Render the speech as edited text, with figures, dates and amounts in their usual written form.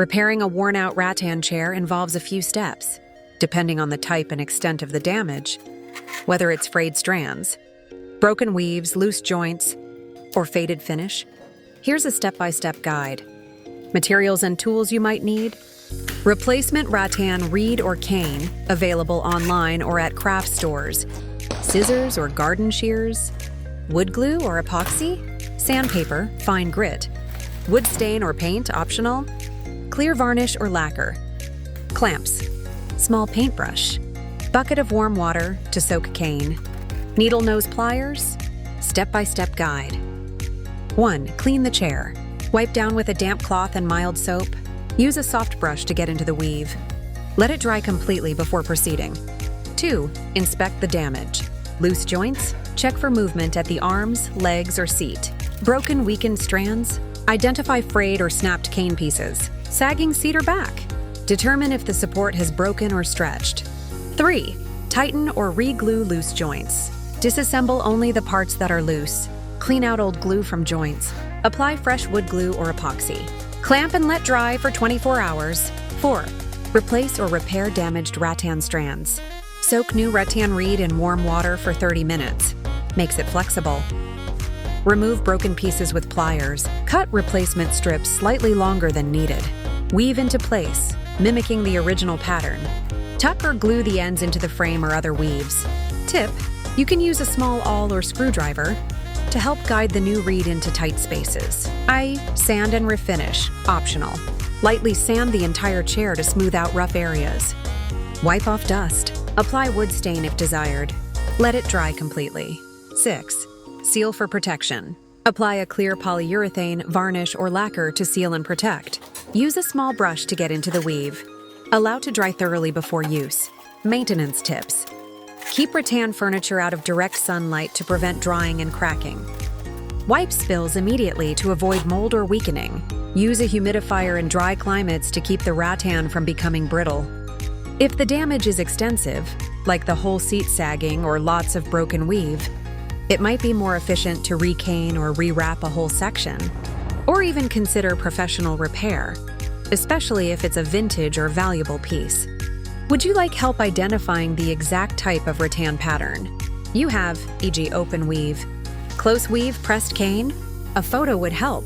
Repairing a worn-out rattan chair involves a few steps, depending on the type and extent of the damage, whether it's frayed strands, broken weaves, loose joints, or faded finish. Here's a step-by-step guide. Materials and tools you might need. Replacement rattan reed or cane, available online or at craft stores. Scissors or garden shears. Wood glue or epoxy. Sandpaper, fine grit. Wood stain or paint, optional. Clear varnish or lacquer. Clamps. Small paintbrush. Bucket of warm water to soak cane. Needle nose pliers. Step-by-step guide. 1. Clean the chair. Wipe down with a damp cloth and mild soap. Use a soft brush to get into the weave. Let it dry completely before proceeding. 2. Inspect the damage. Loose joints? Check for movement at the arms, legs, or seat. Broken, weakened strands? Identify frayed or snapped cane pieces. Sagging seat or back? Determine if the support has broken or stretched. 3. Tighten or re-glue loose joints. Disassemble only the parts that are loose. Clean out old glue from joints. Apply fresh wood glue or epoxy. Clamp and let dry for 24 hours. 4. Replace or repair damaged rattan strands. Soak new rattan reed in warm water for 30 minutes. Makes it flexible. Remove broken pieces with pliers. Cut replacement strips slightly longer than needed. Weave into place, mimicking the original pattern. Tuck or glue the ends into the frame or other weaves. Tip: you can use a small awl or screwdriver to help guide the new reed into tight spaces. Sand and refinish, optional. Lightly sand the entire chair to smooth out rough areas. Wipe off dust. Apply wood stain if desired. Let it dry completely. 6. Seal for protection. Apply a clear polyurethane, varnish, or lacquer to seal and protect. Use a small brush to get into the weave. Allow to dry thoroughly before use. Maintenance tips. Keep rattan furniture out of direct sunlight to prevent drying and cracking. Wipe spills immediately to avoid mold or weakening. Use a humidifier in dry climates to keep the rattan from becoming brittle. If the damage is extensive, like the whole seat sagging or lots of broken weave, it might be more efficient to recane or rewrap a whole section, or even consider professional repair, especially if it's a vintage or valuable piece. Would you like help identifying the exact type of rattan pattern? You have, e.g. open weave, close weave, pressed cane? A photo would help.